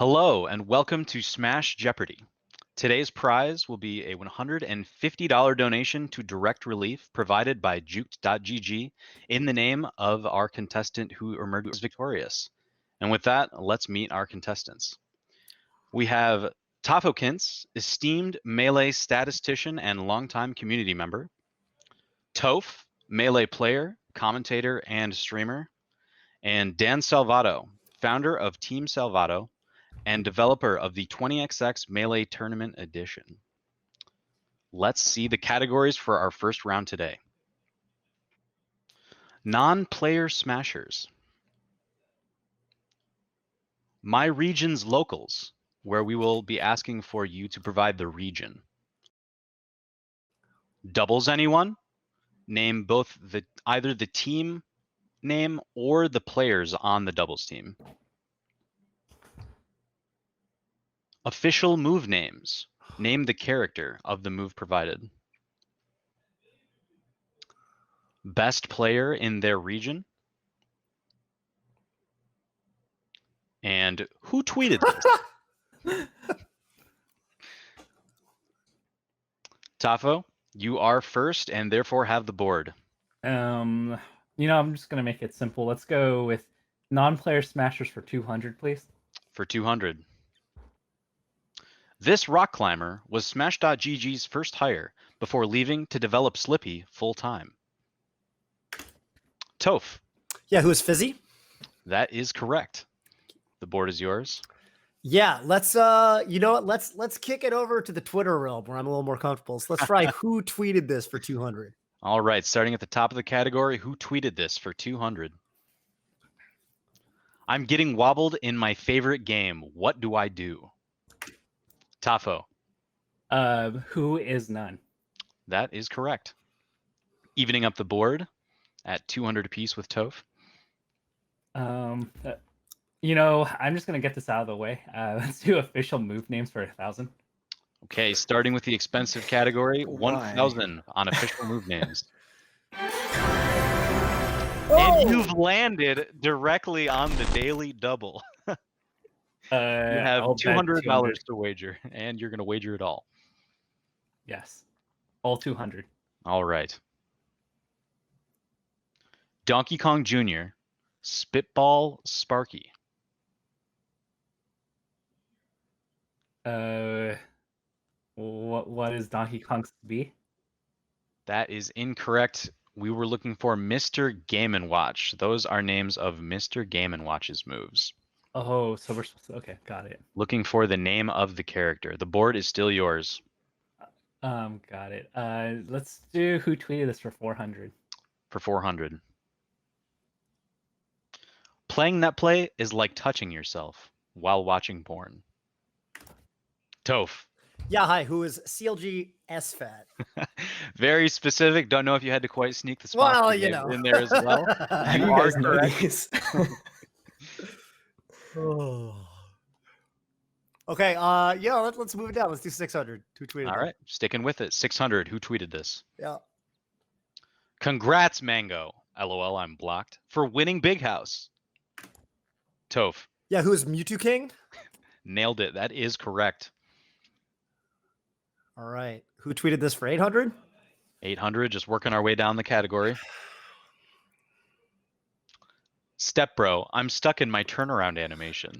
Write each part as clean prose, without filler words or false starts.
Hello and welcome to Smash Jeopardy! Today's prize will be a $150 donation to Direct Relief provided by Juked.gg in the name of our contestant who emerged victorious. And with that, let's meet our contestants. We have Tafokints, esteemed Melee statistician and longtime community member. Toph, Melee player, commentator, and streamer. And Dan Salvato, founder of Team Salvato and developer of the 20XX Melee Tournament Edition. Let's see the categories for our first round today. Non-player smashers. My region's locals, where we will be asking for you to provide the region. Doubles anyone? Name both either the team name or the players on the doubles team. Official move names. Name the character of the move provided. Best player in their region. And who tweeted this? Tafo, you are first and therefore have the board. I'm just going to make it simple. Let's go with non-player smashers for 200, please. For 200. This rock climber was Smash.gg's first hire before leaving to develop Slippy full-time. Toph. Yeah, who is Fizzy? That is correct. The board is yours. Yeah, let's let's kick it over to the Twitter realm where I'm a little more comfortable. So let's try who tweeted this for 200. All right, starting at the top of the category, who tweeted this for 200? I'm getting wobbled in my favorite game. What do I do? Tafo. Who is none? That is correct. Evening up the board at 200 apiece with Toph. I'm just gonna get this out of the way. Let's do official move names for 1,000. Okay, starting with the expensive category, 1,000 on official move names. And you've landed directly on the daily double. You have $200 to wager, and you're going to wager it all. Yes, all 200. All right. Donkey Kong Jr., Spitball Sparky. What is Donkey Kong's be? That is incorrect. We were looking for Mr. Game & Watch. Those are names of Mr. Game & Watch's moves. Oh, so we're supposed to, okay, got it. Looking for the name of the character. The board is still yours. Got it. Let's do who tweeted this for 400. For 400. Playing Netplay is like touching yourself while watching porn. Toph. Yeah, hi, who is CLG SFAT? Very specific. Don't know if you had to quite sneak the spot in there as well. You are correct. Oh. Okay, let's move it down. Let's do 600. Who tweeted All that? right, sticking with it. 600. Who tweeted this? Yeah. Congrats, Mango. LOL, I'm blocked. For winning Big House. Toph. Yeah, who is Mewtwo King? Nailed it. That is correct. All right. Who tweeted this for 800? 800, just working our way down the category. Step Bro, I'm stuck in my turnaround animation.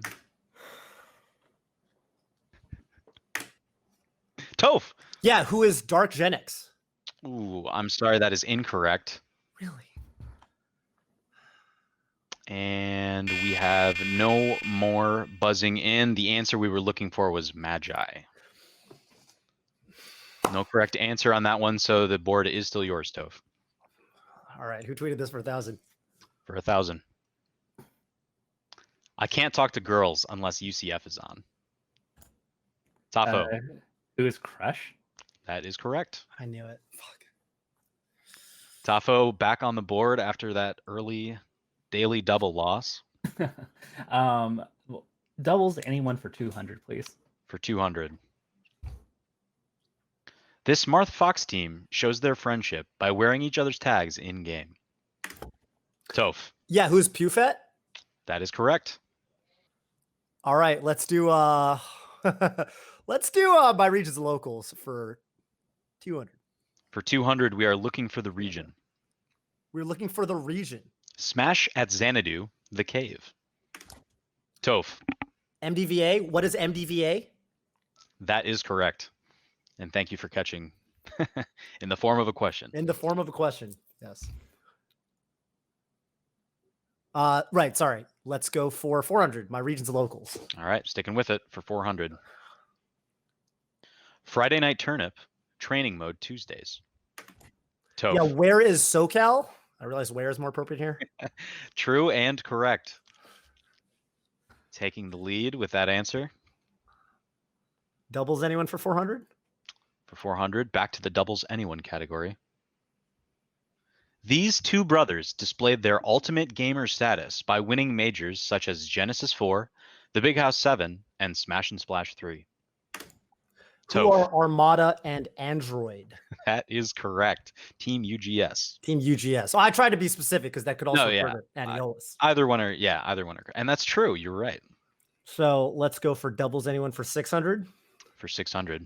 Toph. Yeah, who is Dark Genix? Ooh, I'm sorry, that is incorrect. Really? And we have no more buzzing in. The answer we were looking for was Magi. No correct answer on that one, so the board is still yours, Toph. All right, who tweeted this for 1,000? For 1,000. I can't talk to girls unless UCF is on. Tafo. Who is Crush? That is correct. I knew it. Fuck. Tafo back on the board after that early daily double loss. Doubles anyone for 200, please. For 200. This Marth Fox team shows their friendship by wearing each other's tags in-game. Toph. Yeah, who's Pufet? That is correct. All right, let's do let's do my regions and locals for 200. For 200, we are looking for the region. We're looking for the region. Smash at Xanadu, the cave. Toph, MDVA. What is MDVA? that is correct. And thank you for catching in the form of a question. In the form of a question. Yes. Right. Sorry. Let's go for 400. My regions and locals. All right, sticking with it for 400. Friday night turnip, training mode Tuesdays. Toph. Yeah. Where is SoCal? I realize where is more appropriate here. True and correct. Taking the lead with that answer. Doubles anyone for 400? For 400, back to the doubles anyone category. These two brothers displayed their ultimate gamer status by winning majors such as Genesis 4, The Big House 7, and Smash and Splash 3. Who Toph, are Armada and Android? that is correct. Team UGS. Team UGS. So I tried to be specific because that could also No, yeah. refer to Aniolis. Either one are, and that's true. You're right. So let's go for doubles anyone for 600. For 600.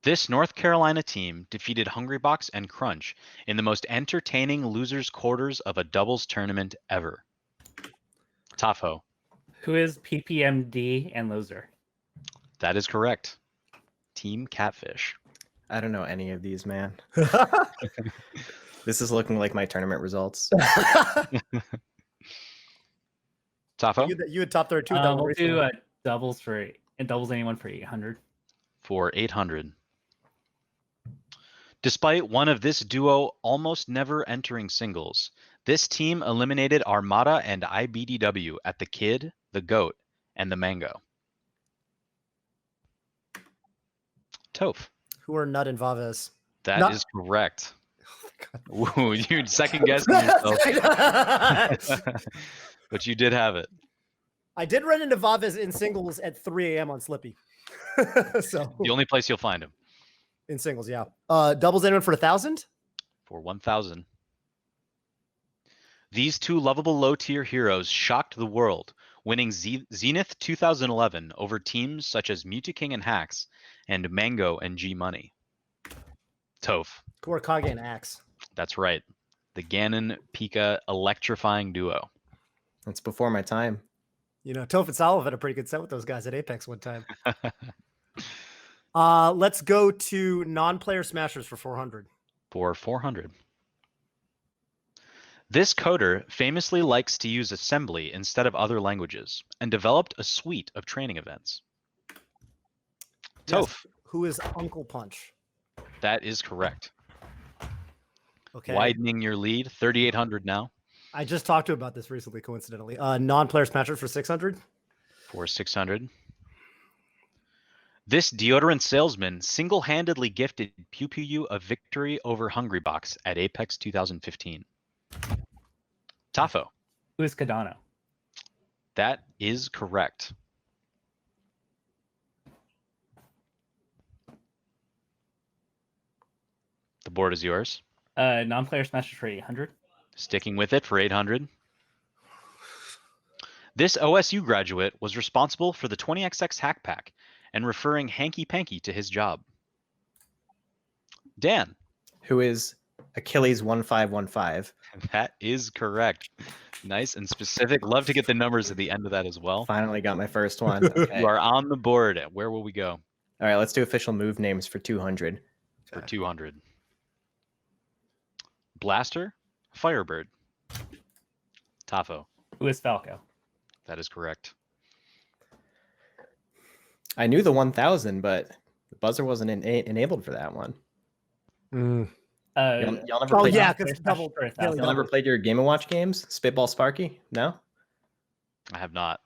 This North Carolina team defeated Hungrybox and Crunch in the most entertaining losers quarters of a doubles tournament ever. Tafo, Who is PPMD and loser? that is correct. Team Catfish. I don't know any of these, man. This is looking like my tournament results. Tafo, you had top 32. We'll do doubles and doubles anyone for 800. for 800. Despite one of this duo almost never entering singles, this team eliminated Armada and IBDW at the Kid, the Goat, and the Mango. Toph, Who are Nut and Vaves? that is correct. Ooh, you second guessing yourself, but you did have it. I did run into Vaves in singles at 3 a.m. on Slippy. So The only place you'll find him. in singles, yeah. Doubles anyone for 1,000? For 1,000. These two lovable low-tier heroes shocked the world, winning Zenith 2011 over teams such as Mewtwo and Hax and Mango and G-Money. Toph, Kage and Axe. that's right. The Ganon-Pika electrifying duo. That's before my time. You know, Toph and Salvato had a pretty good set with those guys at Apex one time. Let's go to non-player smashers for 400. For 400. This coder famously likes to use assembly instead of other languages and developed a suite of training events. Yes. Toph, Who is Uncle Punch? that is correct. Okay. Widening your lead, 3,800 now. I just talked to him about this recently, coincidentally. Non-player smashers for 600. For 600. This deodorant salesman single-handedly gifted Pew Pew You a victory over Hungrybox at Apex 2015. Tafo, Who is Cardano? that is correct. The board is yours. Non-player smashers for 800. Sticking with it for 800. This OSU graduate was responsible for the 20XX hack pack and referring Hanky Panky to his job. Dan, Who is Achilles 1515? that is correct. Nice and specific. Love to get the numbers at the end of that as well. Finally got my first one. Okay. You are on the board. Where will we go? All right, let's do official move names for 200. For 200. Blaster, Firebird. Tafo, Who is Falco? that is correct. I knew the 1000, but the buzzer wasn't enabled for that one. Y'all never Oh, played, yeah, Non-player because smashers double. for 1,000. Really y'all never played your Game & Watch games? Spitball Sparky? No? I have not.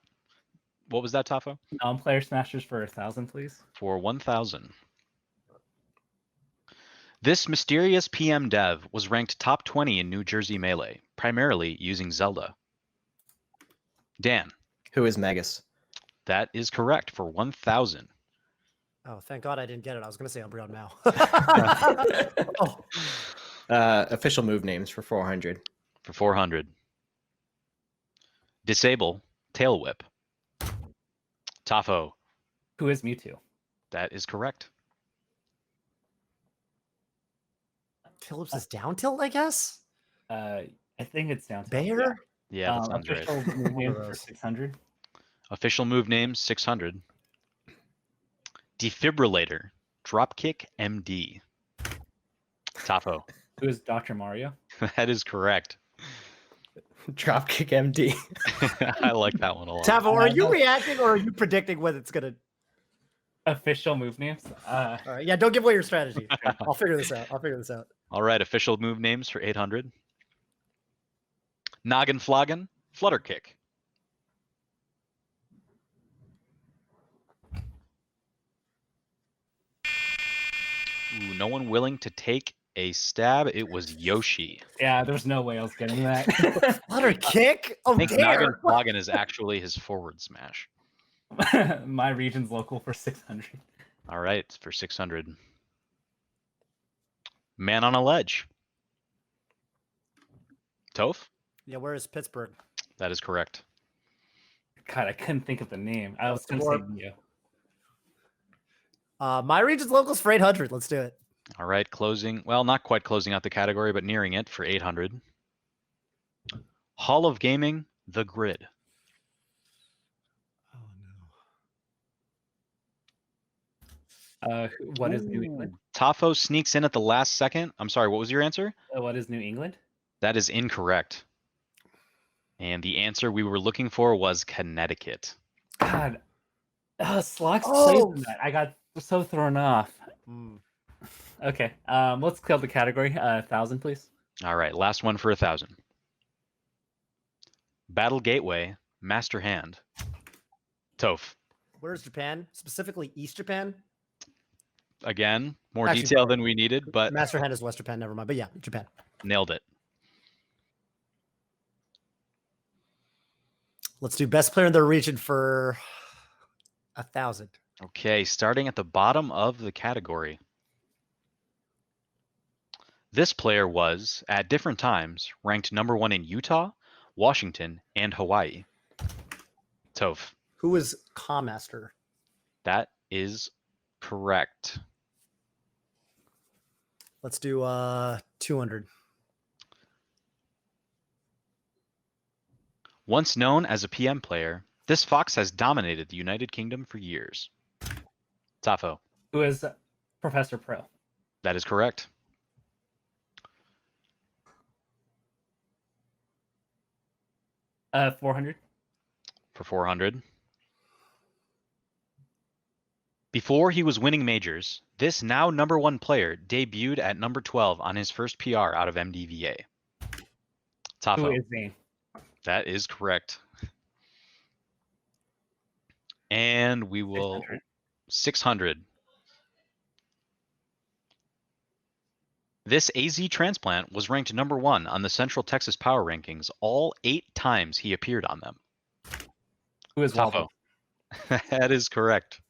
What was that, Tafo? Non-player smashers for 1,000, please. For 1,000. This mysterious PM dev was ranked top 20 in New Jersey Melee, primarily using Zelda. Dan, Who is Magus? that is correct for 1,000. Oh, thank God I didn't get it. I was going to say Umbreon Mao. Oh, Official move names for 400. For 400. Disable, Tail Whip. Tafo. Who is Mewtwo? That is correct. Phillips is down tilt, I guess. I think it's down to Bear. Yeah, that sounds right. official move One name of for those. 600. Official move name 600. Defibrillator. Dropkick MD. Tafo. Who is Dr. Mario? That is correct. Dropkick MD. I like that one a lot. Tavo, are you no. reacting or are you predicting what it's gonna? Official move names. All right, yeah, don't give away your strategy. I'll figure this out. All right, official move names for 800. Noggin Floggin, Flutter Kick. Ooh, no one willing to take a stab. It was Yoshi. Yeah, there's no way I was getting that. Flutter kick. Oh, I think Noggin dare. Floggin is actually his forward smash. My region's local for 600. All right, for 600. Man on a Ledge. Toph? Yeah, where is Pittsburgh? That is correct. God, I couldn't think of the name. I was going to say Neo. My region's locals for 800. Let's do it. All right, closing. Well, not quite closing out the category, but nearing it for 800. Hall of Gaming, The Grid. Oh What is New England? Tafo sneaks in at the last second. I'm sorry, what was your answer? What is New England? That is incorrect. And the answer we were looking for was Connecticut. God. Slox Oh. plays in that. I got so thrown off. no. Okay. Let's kill the category. 1,000, please. All right, last one for 1,000. Battle Gateway, Master Hand. Toph. Where's Japan? Specifically East Japan? Again, more Actually, detail sorry. than we needed, but Master Hand is West Japan. Never mind. But yeah, Japan. nailed it. Let's do best player in their region for 1,000. Okay, starting at the bottom of the category. This player was, at different times, ranked #1 in Utah, Washington, and Hawaii. Toph. Who is Commaster? That is correct. Let's do 200. Once known as a PM player, this fox has dominated the United Kingdom for years. Tafo. Who is Professor Pro? That is correct. 400. For 400. Before he was winning majors, this now #1 player debuted at number 12 on his first PR out of MDVA. Who Tafo. is Zane? That is correct. And we will 600. This AZ transplant was ranked #1 on the Central Texas Power Rankings all 8 times he appeared on them. Who is Tafo. Waldo? That is correct.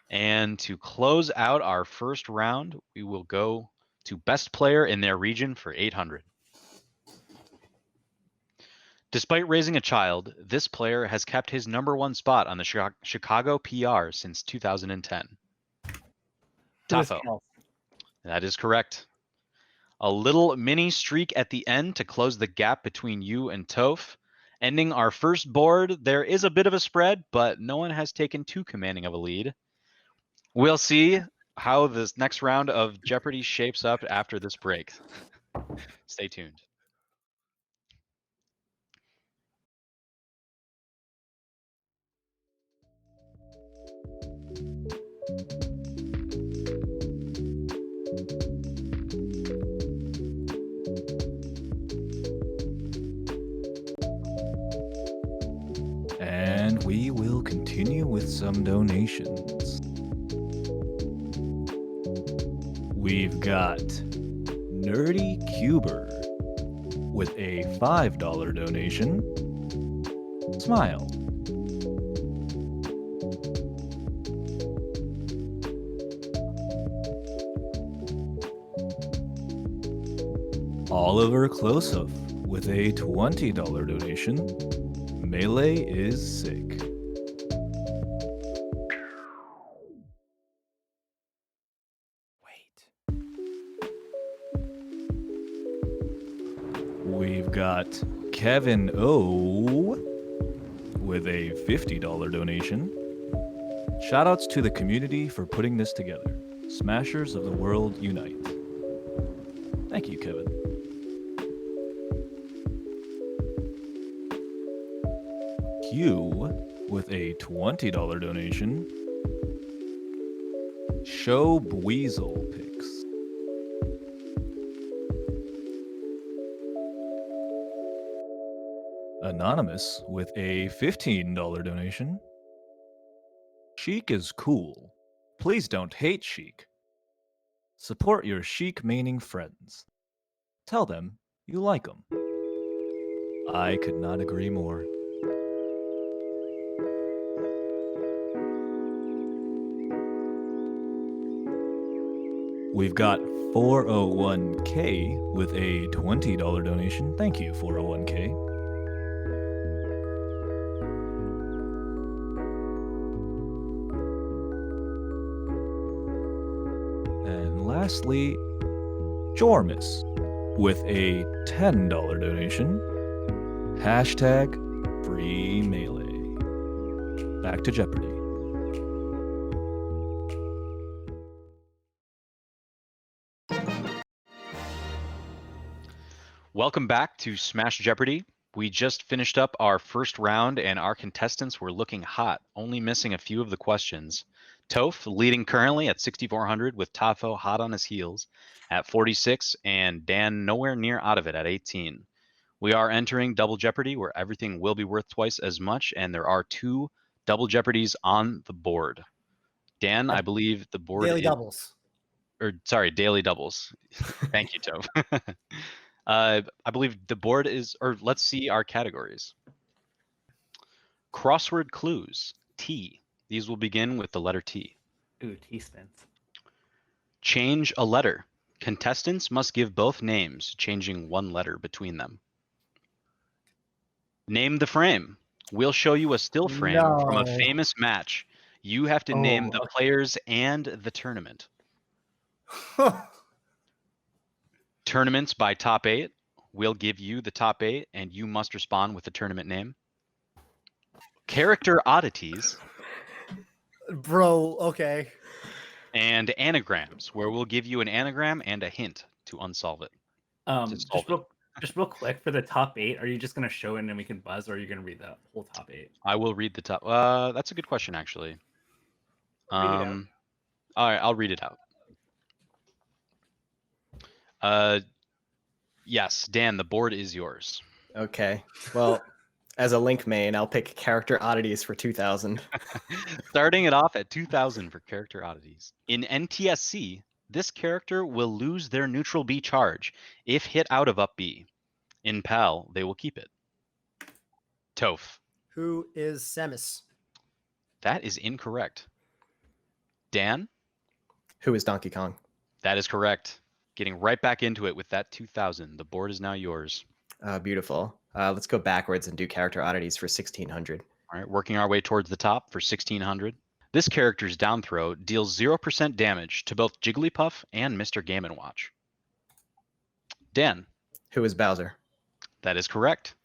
And to close out our first round, we will go to best player in their region for 800. Despite raising a child, this player has kept his #1 spot on the Chicago PR since 2010. Who is Tafo. Kels? That is correct. A little mini streak at the end to close the gap between you and Toph. Ending our first board, there is a bit of a spread, but no one has taken too commanding of a lead. We'll see how this next round of Jeopardy shapes up after this break. Stay tuned. And we will continue with some donations. We've got Nerdy Cuber with a $5 donation. Smile. Oliver Klosov with a $20 donation. Melee is sick. got Kevin O with a $50 donation. Shoutouts to the community for putting this together. Smashers of the world unite. Thank you, Kevin. Q with a $20 donation. Show Bweasel picks. Anonymous with a $15 donation. Sheik is cool. Please don't hate Sheik. Support your Sheik-maining friends. Tell them you like them. I could not agree more. We've got 401k with a $20 donation. Thank you, 401k. And lastly, Jormus with a $10 donation. Hashtag free melee. Back to Jeopardy. Welcome back to Smash Jeopardy. We just finished up our first round and our contestants were looking hot, only missing a few of the questions. Toph leading currently at 6,400 with Tafo hot on his heels at 46 and Dan nowhere near out of it at 18. We are entering Double Jeopardy where everything will be worth twice as much and there are 2 Double Jeopardies on the board. Dan, I believe the board Daily is... doubles. Or sorry, daily doubles. Thank you, Toph. I believe the board is, or let's see our categories. Crossword clues, T. These will begin with the letter T. Ooh, T-spins. Change a letter. Contestants must give both names, changing one letter between them. Name the frame. We'll show you a still frame from a No. famous match. You have to name the okay. players and the tournament. Tournaments by top 8. We'll give you the top 8 and you must respond with the tournament name. Character oddities. Bro, okay. And anagrams, where we'll give you an anagram and a hint to unsolve it. Just real quick for the top 8, are you just gonna show it and then we can buzz, or are you gonna read the whole top 8? I will read the top. That's a good question, actually. Read it out. All right, I'll read it out. Yes, Dan, the board is yours. Okay. Well, as a Link main, I'll pick character oddities for 2,000. Starting it off at 2,000 for character oddities. In NTSC, this character will lose their neutral B charge if hit out of up B. In PAL, they will keep it. Toph. Who is Semis? That is incorrect. Dan? Who is Donkey Kong? That is correct. Getting right back into it with that 2,000. The board is now yours. Beautiful. Let's go backwards and do character oddities for 1,600. All right, working our way towards the top for 1,600. This character's down throw deals 0% damage to both Jigglypuff and Mr. Game & Watch. Dan. Who is Bowser? That is correct.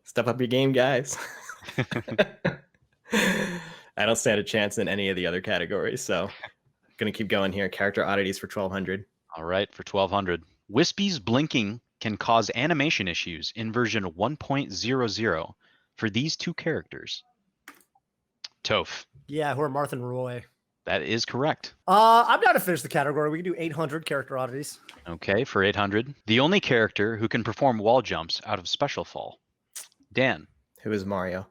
Step up your game, guys. I don't stand a chance in any of the other categories, so I'm going to keep going here. Character oddities for 1,200. All right, for 1,200. Wispy's blinking can cause animation issues in version 1.00 for these 2 characters. Toph. Yeah, who are Martha and Roy? That is correct. I'm down to finish the category. We can do 800 character oddities. Okay, for 800. The only character who can perform wall jumps out of Special Fall. Dan. Who is Mario?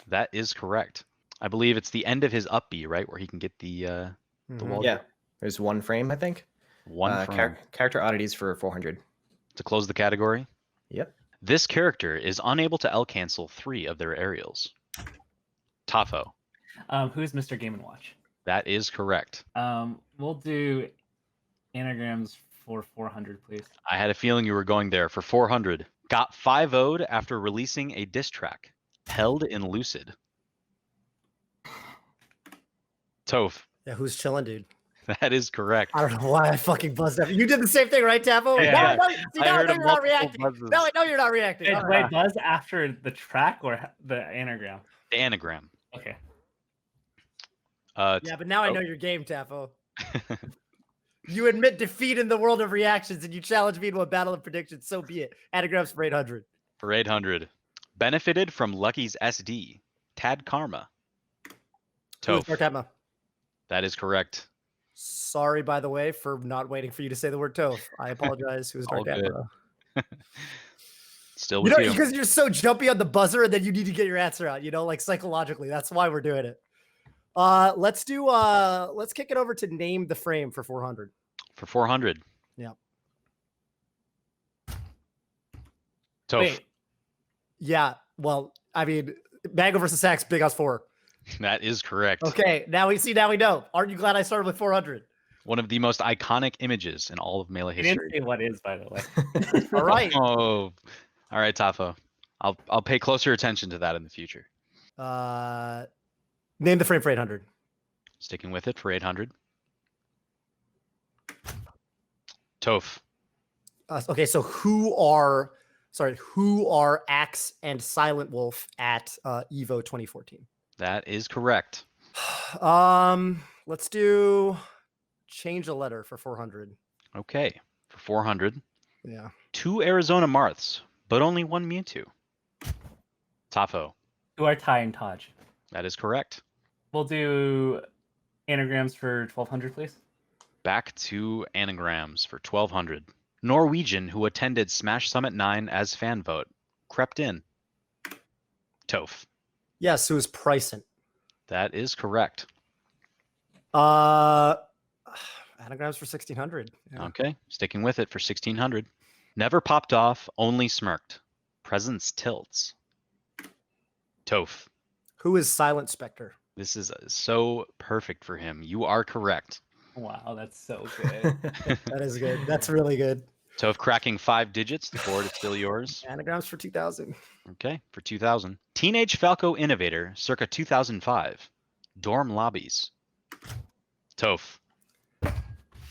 That is correct. I believe it's the end of his up B, right, where he can get the wall Yeah, jump. there's one frame, I think. One frame. Character oddities for 400. To close the category. Yep. This character is unable to L-cancel 3 of their aerials. Tafo. Who's Mr. Game & Watch? That is correct. We'll do anagrams for 400, please. I had a feeling you were going there for 400. Got 5-0'd after releasing a diss track. Held in Lucid. Toph. Yeah, who's chilling, dude? That is correct. I don't know why I fucking buzzed up. You did the same thing, right, Tapo? Yeah. Now I know, see, I now I heard know a you're not multiple reacting. buzzes. Now I know you're not reacting. Wait, All right. buzz after the track or the anagram? The anagram. Okay. Yeah, but now I know your game, Tapo. You admit defeat in the world of reactions and you challenge me to a battle of predictions. So be it. Anagrams for 800. For 800. Benefited from Lucky's SD. Tad Karma. Who's Toph. Dark Atma? That is correct. Sorry, by the way, for not waiting for you to say the word Toph. I apologize. Who's All Dark good. Atma? Still You with know, you. because you're so jumpy on the buzzer and then you need to get your answer out, like psychologically. That's why we're doing it. Let's kick it over to name the frame for 400. For 400. Yeah. Toph. Wait, Yeah. Well, I mean, Mango versus Sax, Big House 4. That is correct. Okay. Now we know. Aren't you glad I started with 400? One of the most iconic images in all of Melee you didn't history. say what is, by the way. All right. Oh. All right, Tafo. I'll pay closer attention to that in the future. Name the frame for 800. Sticking with it for 800. Toph. Okay, so who are Axe and Silent Wolf at Evo 2014? That is correct. Let's do change a letter for 400. Okay. For 400. Yeah. 2 Arizona Marths, but only 1 Mewtwo. Tafo. Who are Ty and Taj? That is correct. We'll do anagrams for 1200, please. Back to anagrams for 1200. Norwegian who attended Smash Summit 9 as fan vote. Crept in. Toph. Yes, who is Pricent? That is correct. Anagrams for 1600. Yeah. Okay. Sticking with it for 1600. Never popped off, only smirked. Presence tilts. Toph. Who is Silent Spectre? This is so perfect for him. You are correct. Wow, that's so good. That is good. That's really good. Toph cracking 5 digits. The board is still yours. Anagrams for 2000. Okay, for 2000. Teenage Falco Innovator, circa 2005. Dorm lobbies. Toph.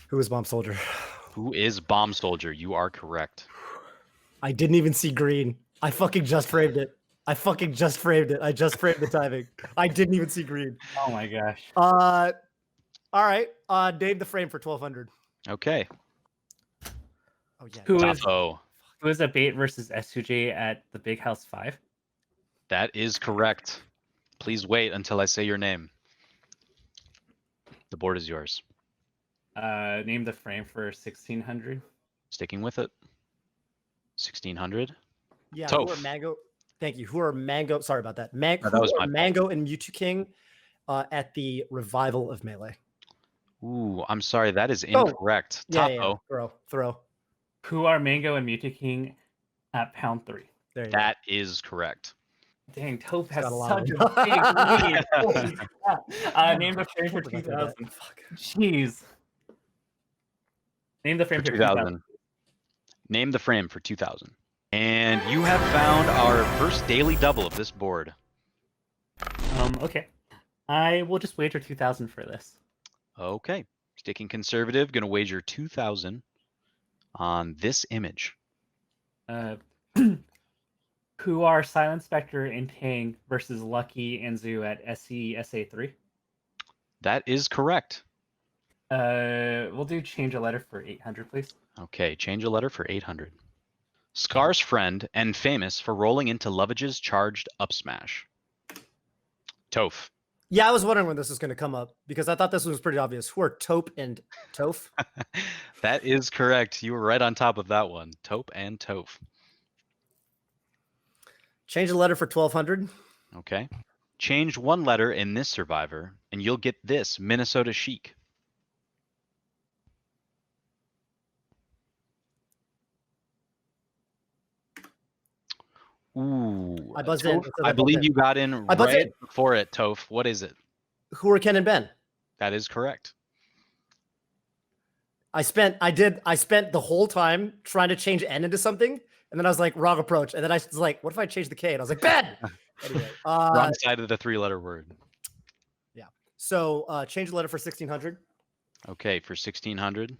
Who is Bomb Soldier? Who is Bomb Soldier? You are correct. I didn't even see green. I fucking just framed it. I just framed the timing. I didn't even see green. Oh my gosh. All right. Name the frame for 1200. Okay. Oh yeah. Who is Tafo. a bait versus S2J at the Big House 5? That is correct. Please wait until I say your name. The board is yours. Name the frame for 1600. Sticking with it. 1600. Yeah. Toph. Who are Mango? Thank you. Who are Mango? Sorry about that. that Who was are my fault. Mango and Mewtwo King at the revival of Melee? Ooh, I'm sorry. That is Oh. incorrect. Yeah, Tafo. yeah. Throw. Who are Mango and Mewtwo King at pound 3? There you That is correct. Dang, Toph has got a lot such of a big lead. them. Holy crap. Name the frame for Forgot about that. 2000. Fuck. Jeez. Name the frame For for 2000. Name the frame for 2000. And you have found our first daily double of this board. Okay. I will just wager 2000 for this. Okay. Sticking conservative, gonna wager 2000 on this image. Who are Silent Spectre and Tang versus Lucky and Zoo at SCSA3? That is correct. We'll do change a letter for 800, please. Okay, change a letter for 800. Scar's friend and famous for rolling into Lovage's charged up smash. Toph. Yeah, I was wondering when this was going to come up because I thought this was pretty obvious. Who are Taupe and Toph? That is correct. You were right on top of that one. Taupe and Toph. Change the letter for 1200. Okay. Change one letter in this survivor, and you'll get this Minnesota Chic. Ooh. I buzzed in. Toph, I believe you got in I buzzed right in. before it, Toph. What is it? Who are Ken and Ben? That is correct. I spent the whole time trying to change N into something, and then I was like, wrong approach. And then I was like, what if I change the K? And I was like, Ben. Anyway, Wrong side of the 3-letter word. so change the letter for 1600. Okay, for 1600.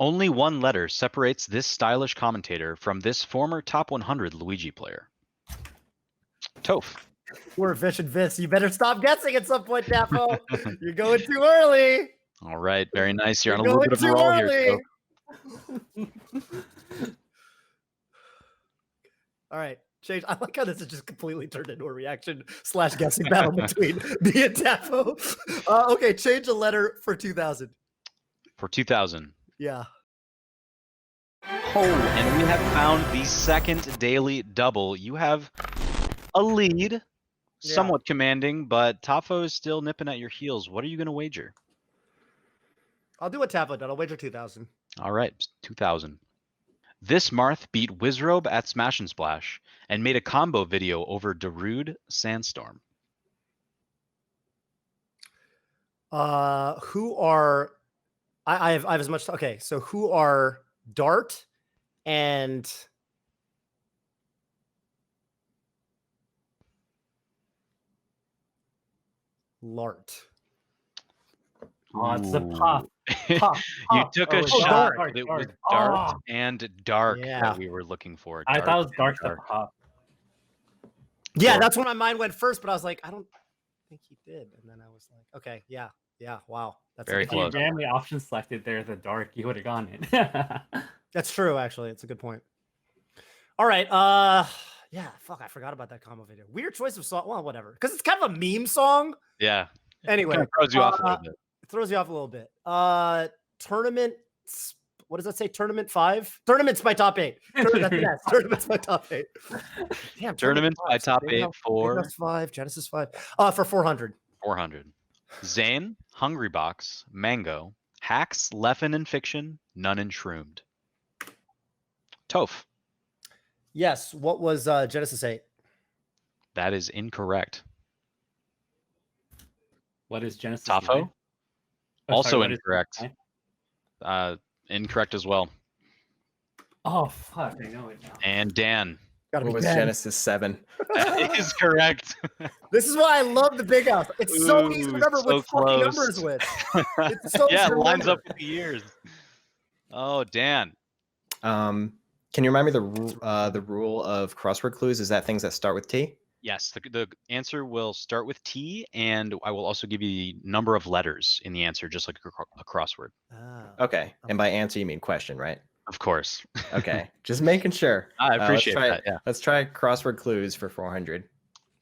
Only one letter separates this stylish commentator from this former top 100 Luigi player. Toph. We're efficient, Vince. You better stop guessing at some point, Dapo. You're going too early. All right, very nice. You're You're on a little going bit of a too roll here. early. Toph. All right. Change. I like how this has just completely turned into a reaction / guessing battle between me and Dapo. Okay, change a letter for 2000. For 2000. Yeah. Oh, and we have found the second daily double. You have a lead, somewhat commanding, but Tafo is still nipping at your heels. What are you going to wager? I'll do what Tapo did. I'll wager 2000. All right, 2000. This Marth beat Wizrobe at Smash and Splash and made a combo video over Darude Sandstorm. Who are I have as much. Okay, so who are Dart and Lart? Oh, it's a Ooh. pop. Pop. You took a Oh, shot, Dark, but it was Dark. Dart Oh. and Dark Yeah. that we were looking for. I thought it was and Dark to pop. Yeah, Lart. that's where my mind went first, but I was like, I don't think he did. And then I was like, okay, yeah, wow. That's Very a If you close. randomly option selected there the Dark, you would have gone in. That's true, actually. It's a good point. All right. Yeah, fuck, I forgot about that combo video. Weird choice of song. Well, whatever. Because it's kind of a meme song. Yeah. Anyway, Kind of throws you off a little bit. it throws you off a little bit. Tournament. What does that say? Tournament 5? Tournaments by top 8. Tournaments by top 8. Damn. Tournaments by top Big 8 House- Big for House 5. Genesis 5. For 400. 400. Zane, Hungrybox, Mango, Hacks, Leffen and Fiction, None and Shroomed. Toph. Yes. What was Genesis 8? That is incorrect. What is Genesis? Tafo? 9? Oh, Also sorry, what is incorrect. 9? Incorrect as well. Oh fuck! I know it now. And Dan. Gotta What be was 10. Genesis 7? That is correct. This is why I love the Big House. It's so easy to Ooh, remember so which fucking close. numbers with. It's so Yeah, easy it to lines up remember. with the years. Oh, Dan. Can you remind me the rule of crossword clues? Is that things that start with T? Yes, the answer will start with T, and I will also give you the number of letters in the answer, just like a crossword. Ah. Okay. And by answer, you mean question, right? Of course. Okay. Just making sure. I appreciate let's try, that. Yeah, Let's try crossword clues for 400.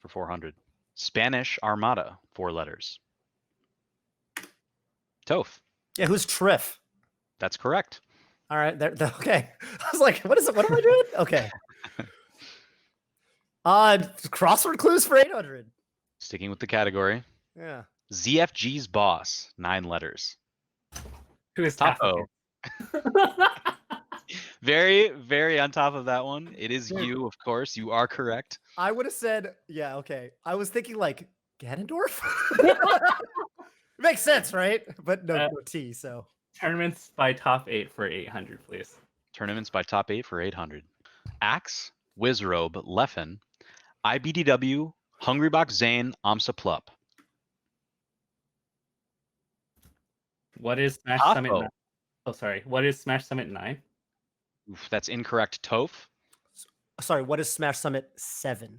for 400. Spanish Armada, 4 letters. Toph. Yeah, who's Triff? That's correct. All right, okay. I was like, what is it? What am I doing? Okay. Crossword clues for 800. Sticking with the category. Yeah. ZFG's boss, 9 letters. Who is Tapo. Tafokints? Very Very on top of that one. It is you, of course. You are correct. I would have said, yeah, okay. I was thinking like Ganondorf. Makes sense, right? But no T, so. Tournaments by top 8 for 800, please. Tournaments by top 8 for 800. Axe, Wizrobe, Leffen, IBDW, Hungrybox Zane, Amsa Plup. What is Smash Tapo. Summit 9? Oh, sorry. What is Smash Summit 9? Oof, that's incorrect. Toph. Sorry, what is Smash Summit 7?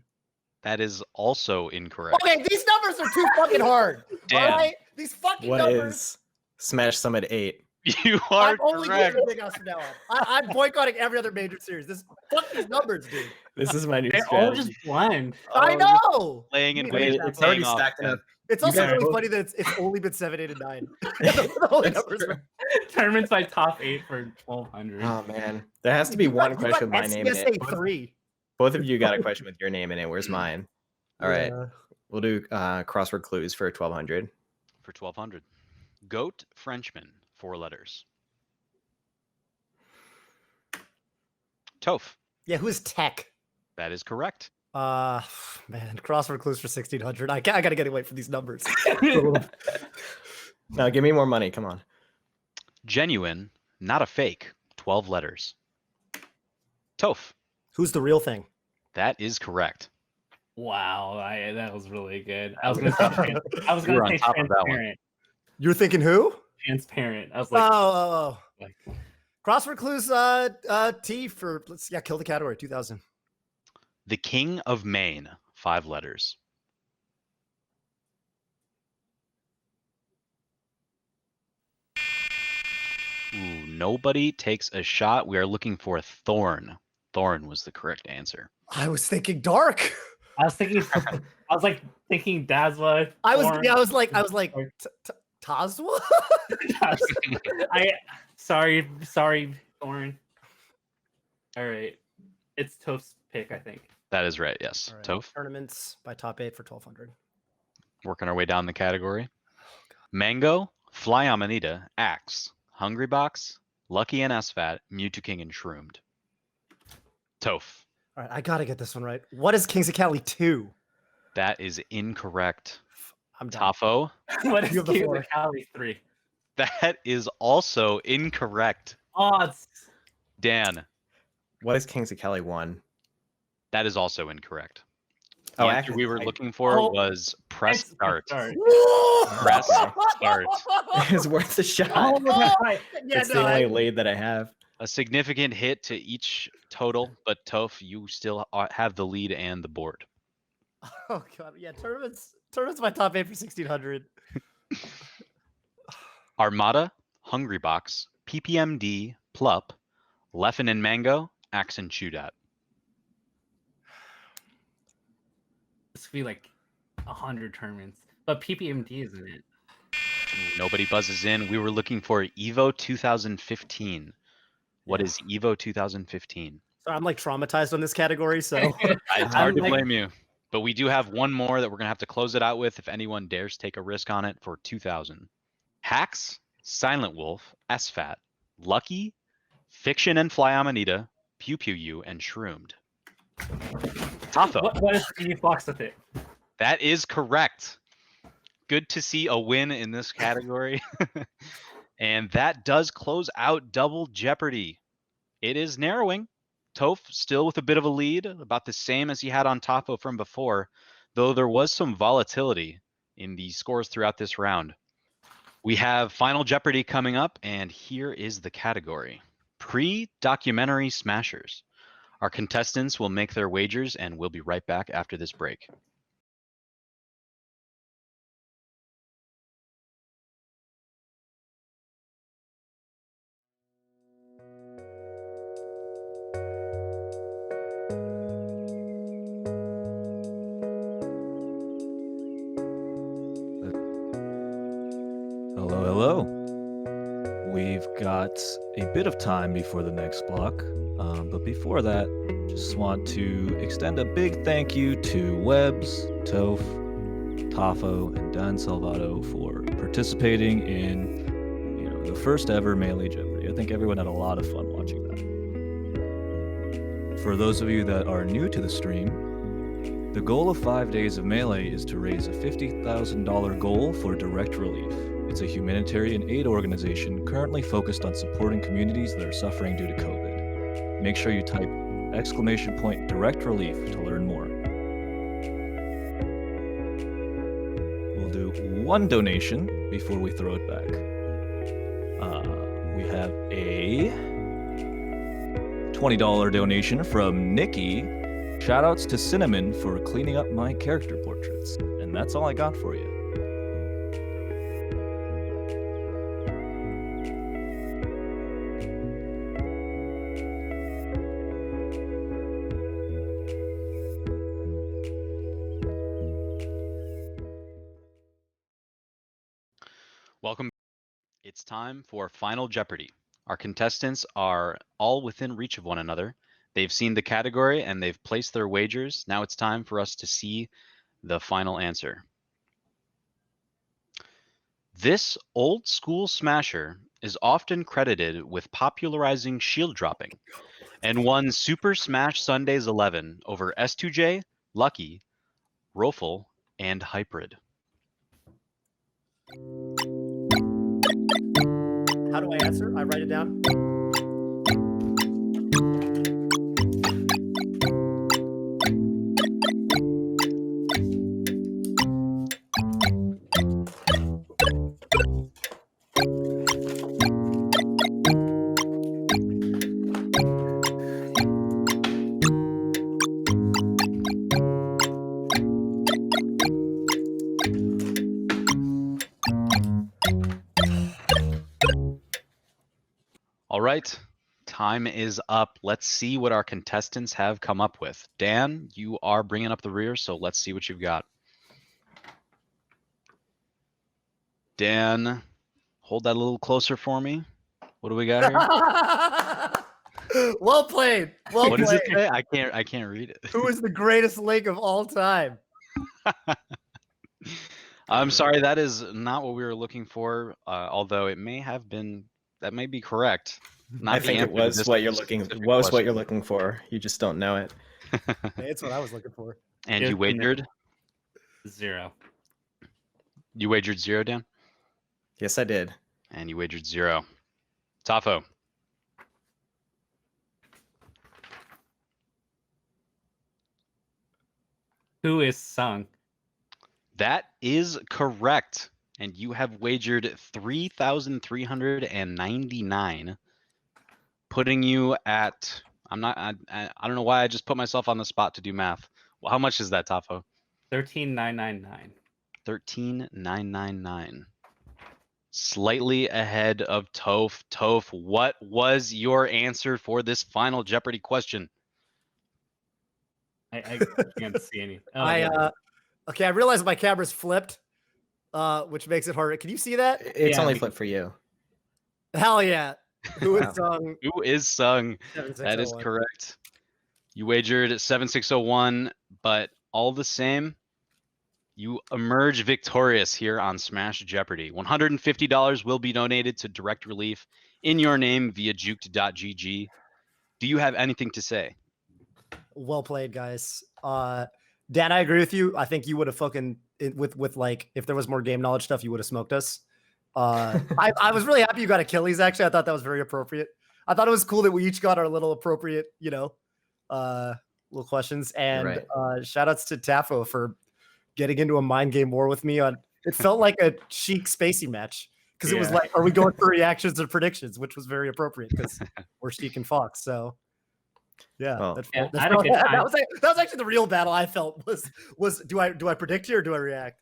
That is also incorrect. Okay, these numbers are too fucking hard. Damn. All right? These fucking What numbers. is Smash Summit 8? You are I'm only correct. doing Big House from now on. I'm boycotting every other major series. Fuck these numbers, dude. This is my new They're all strategy. just blind. I know. Laying in You wait. made It's paying already off. stacked up. It's You also guys really both- funny that it's only been 7, 8, and 9. The only That's numbers true. Tournaments by top 8 for 1200. Oh man, there has to be one question with my name in it. SCSA3. Both of you got a question with your name in it. Where's mine? All right, Yeah. we'll do crossword clues for 1200. For 1200. Goat Frenchman, 4 letters. Toph. Yeah, who's Tech? That is correct. Man, crossword clues for 1600. I gotta get away from these numbers. Now give me more money. Come on. Genuine, not a fake, 12 letters. Toph. Who's the real thing? That is correct. Wow, that was really good. I was gonna say, You were on say top of that one. transparent. You're thinking who? transparent. I was Oh, like, oh, oh. like, Crossword clues. T for kill the category 2000. The King of Maine, 5 letters. Ooh, nobody takes a shot. We are looking for Thorn. Thorn was the correct answer. I was thinking dark. I was thinking, I was like thinking Dazwa. I was Thorn. yeah. I was like Tazwa. Sorry, Thorn. All right, it's Toph's pick, I think. That is right, yes. All right, Toph, tournaments by top 8 for 1200. working our way down the category. Mango, Fly Amanita, Axe, Hungry Box, Lucky and SFAT, Mewtwo King, and Shroomed. Toph, All right, I gotta get this one right. What is Kings of Cali 2? that is incorrect. I'm done. Tafo, What is You have the King of floor. the Cali 3? that is also incorrect. Odds. Dan, What is Kings of Kelly 1? that is also incorrect. The Oh, answer actually, we were I- looking for Oh, was press It's start. Press start. It's worth a shot. Oh, that's right. Yeah, It's no, the only I- lead that I have. A significant hit to each total, but Toph, you still have the lead and the board. Oh god, yeah, tournaments by top 8 for 1600. Armada, Hungry Box, PPMD, Plup, Leffen and Mango, Axe and Chewdat. This would be like 100 tournaments, but PPMD isn't it? Nobody buzzes in. We were looking for Evo 2015. What Yeah. is Evo 2015? So I'm like traumatized on this category, so It's hard to like- blame you. But we do have one more that we're going to have to close it out with if anyone dares take a risk on it for 2000. Hacks, Silent Wolf, SFAT, Lucky, Fiction and Fly Amanita, Pew Pew You, and Shroomed. Tafo, What is the box with it? that is correct. Good to see a win in this category. And that does close out Double Jeopardy. It is narrowing. Toph still with a bit of a lead, about the same as he had on Tafo from before, though there was some volatility in the scores throughout this round. We have Final Jeopardy coming up, and here is the category. Pre-documentary smashers. Our contestants will make their wagers, and we'll be right back after this break. Hello, hello. We've got a bit of time before the next block, but before that, just want to extend a big thank you to Webbs, Toph, Tafo, and Dan Salvato for participating in, the first ever Melee Jeopardy. I think everyone had a lot of fun watching that. For those of you that are new to the stream, the goal of 5 days of Melee is to raise a $50,000 goal for Direct Relief. It's a humanitarian aid organization currently focused on supporting communities that are suffering due to COVID. Make sure you type !Direct Relief to learn more. We'll do one donation before we throw it back. We have a $20 donation from Nikki. Shoutouts to Cinnamon for cleaning up my character portraits. And that's all I got for you. Welcome. It's time for Final Jeopardy. Our contestants are all within reach of one another. They've seen the category and they've placed their wagers. Now it's time for us to see the final answer. This old school smasher is often credited with popularizing shield dropping and won Super Smash Sundays 11 over S2J, Lucky, Rofel, and Hybrid. how do I answer? I write it down. right. Time is up. Let's see what our contestants have come up with. Dan, you are bringing up the rear, so let's see what you've got. Dan, hold that a little closer for me. What do we got here? Well played. Well What does played. it say? I can't read it. Who is the greatest link of all time? I'm sorry, that is not what we were looking for. Although it may have been, that may be correct. Not I the think it answer to was this what you're looking. specific Was what question. you're looking for. You just don't know it. Hey, it's what I was looking for. And Yes, you wagered? 0. You wagered 0, Dan? Yes, I did. And you wagered 0. Tafo. Who is Sung? That is correct. And you have wagered 3,399, putting you at, I don't know why I just put myself on the spot to do math. Well, how much is that, Tafo? 13,999. 13,999. Slightly ahead of Toph. Toph, what was your answer for this final Jeopardy question? I can't see any. Oh, yeah. Okay, I realize my camera's flipped, which makes it harder. Can you see that? It's Yeah, only we- flipped for you. Hell yeah. Who is Wow. Sung? Who is Sung? That is 7601. correct. You wagered 7601, but all the same, you emerge victorious here on Smash Jeopardy. $150 will be donated to Direct Relief in your name via juked.gg. Do you have anything to say? Well played, guys. Dan, I agree with you. I think you would have fucking with like if there was more game knowledge stuff, you would have smoked us. I was really happy you got Achilles. Actually, I thought that was very appropriate. I thought it was cool that we each got our little appropriate, little questions. And right. Shout outs to Tafo for getting into a mind game war with me on. It felt like a Sheik Spacey match because it was Yeah. like, are we going for reactions or predictions, which was very appropriate because we're Sheik and Fox. So. Yeah, Well, Yeah, I had a good time. that was actually the real battle I felt was do I predict here or do I react?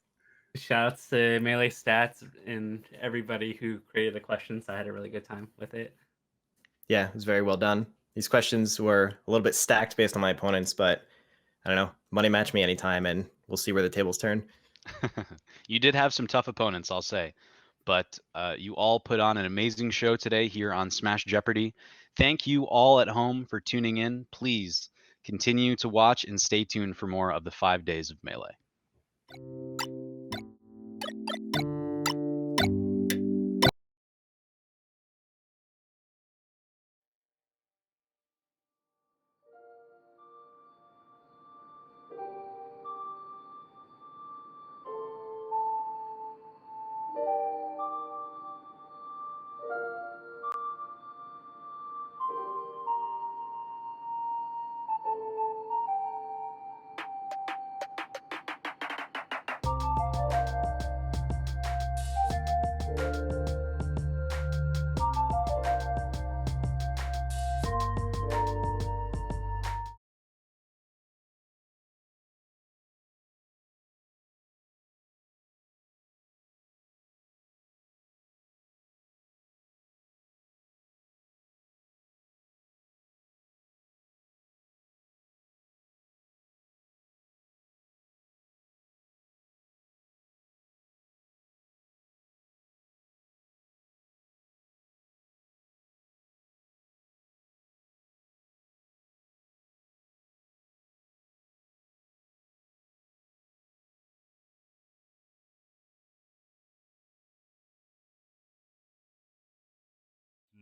Shouts to Melee Stats and everybody who created the questions. I had a really good time with it. Yeah, it was very well done. These questions were a little bit stacked based on my opponents, but I don't know. Money match me anytime, and we'll see where the tables turn. You did have some tough opponents, I'll say, but you all put on an amazing show today here on Smash Jeopardy. Thank you all at home for tuning in. Please continue to watch and stay tuned for more of the 5 days of Melee.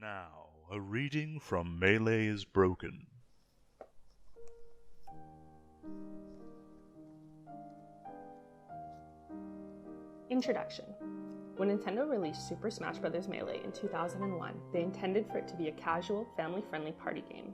Now, a reading from Melee is Broken. Introduction. When Nintendo released Super Smash Bros. Melee in 2001, they intended for it to be a casual, family-friendly party game.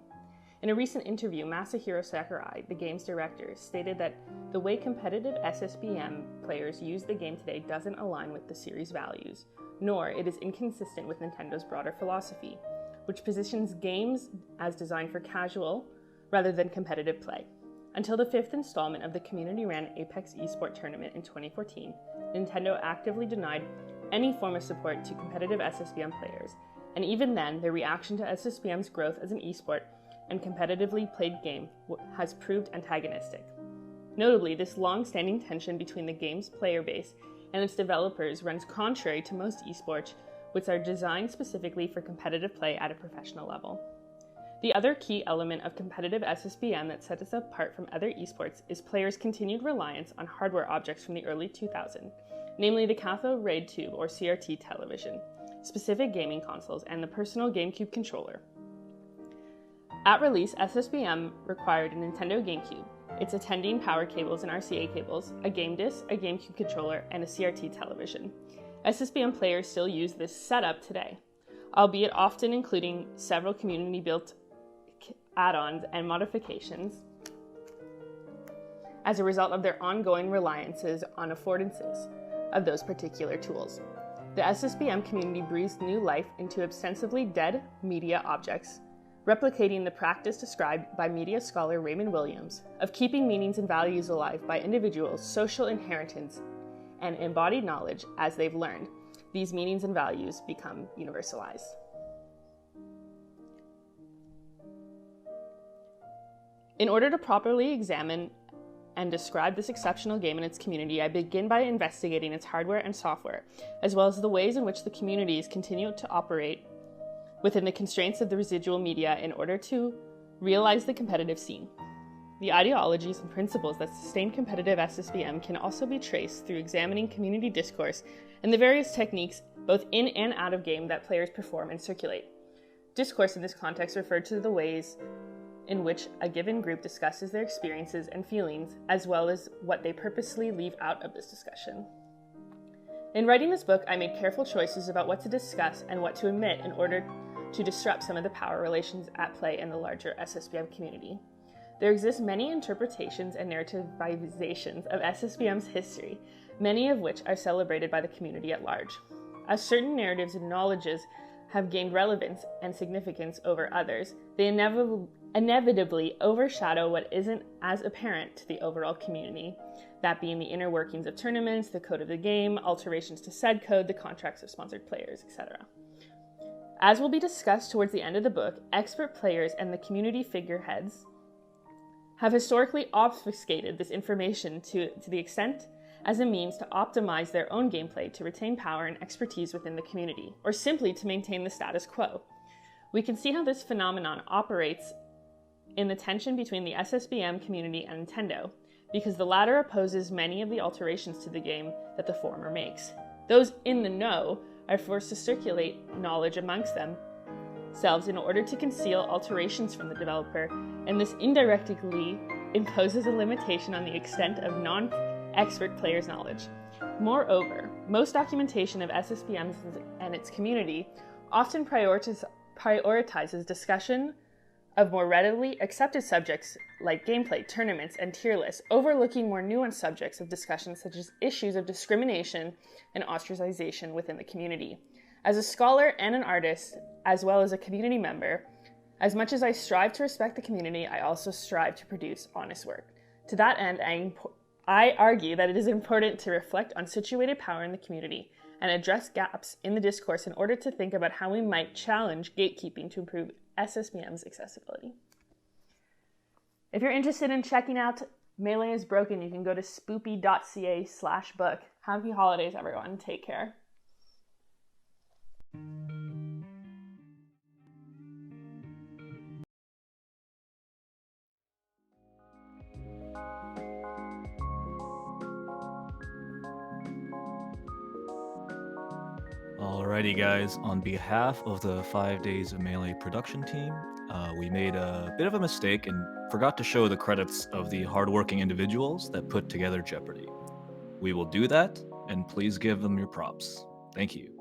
In a recent interview, Masahiro Sakurai, the game's director, stated that the way competitive SSBM players use the game today doesn't align with the series' values, nor it is inconsistent with Nintendo's broader philosophy, which positions games as designed for casual rather than competitive play. Until the 5th installment of the community-ran Apex Esport tournament in 2014, Nintendo actively denied any form of support to competitive SSBM players, and even then, their reaction to SSBM's growth as an esport and competitively played game has proved antagonistic. Notably, this long-standing tension between the game's player base and its developers runs contrary to most esports, which are designed specifically for competitive play at a professional level. The other key element of competitive SSBM that sets us apart from other esports is players' continued reliance on hardware objects from the early 2000s, namely the cathode ray tube or CRT television, specific gaming consoles, and the personal GameCube controller. At release, SSBM required a Nintendo GameCube, its attending power cables and RCA cables, a game disc, a GameCube controller, and a CRT television. SSBM players still use this setup today, albeit often including several community-built add-ons and modifications as a result of their ongoing reliances on affordances of those particular tools. The SSBM community breathes new life into ostensibly dead media objects, replicating the practice described by media scholar Raymond Williams of keeping meanings and values alive by individuals' social inheritance and embodied knowledge as they've learned. These meanings and values become universalized. In order to properly examine and describe this exceptional game and its community, I begin by investigating its hardware and software, as well as the ways in which the communities continue to operate within the constraints of the residual media in order to realize the competitive scene. The ideologies and principles that sustain competitive SSBM can also be traced through examining community discourse and the various techniques, both in and out of game, that players perform and circulate. Discourse in this context referred to the ways in which a given group discusses their experiences and feelings, as well as what they purposely leave out of this discussion. In writing this book, I made careful choices about what to discuss and what to omit in order to disrupt some of the power relations at play in the larger SSBM community. There exist many interpretations and narrativizations of SSBM's history, many of which are celebrated by the community at large. As certain narratives and knowledges have gained relevance and significance over others, they inevitably overshadow what isn't as apparent to the overall community, that being the inner workings of tournaments, the code of the game, alterations to said code, the contracts of sponsored players, etc. As will be discussed towards the end of the book, expert players and the community figureheads have historically obfuscated this information to the extent as a means to optimize their own gameplay to retain power and expertise within the community, or simply to maintain the status quo. We can see how this phenomenon operates in the tension between the SSBM community and Nintendo, because the latter opposes many of the alterations to the game that the former makes. Those in the know are forced to circulate knowledge amongst themselves in order to conceal alterations from the developer, and this indirectly imposes a limitation on the extent of non-expert players' knowledge. Moreover, most documentation of SSBMs and its community often prioritizes discussion of more readily accepted subjects like gameplay, tournaments, and tier lists, overlooking more nuanced subjects of discussion such as issues of discrimination and ostracization within the community. As a scholar and an artist, as well as a community member, as much as I strive to respect the community, I also strive to produce honest work. To that end, I argue that it is important to reflect on situated power in the community and address gaps in the discourse in order to think about how we might challenge gatekeeping to improve SSBM's accessibility. If you're interested in checking out Melee is Broken, you can go to spoopy.ca/book. Happy holidays, everyone. Take care. Alrighty guys, on behalf of the 5 Days of Melee production team, we made a bit of a mistake and forgot to show the credits of the hardworking individuals that put together Jeopardy. We will do that, and please give them your props. Thank you.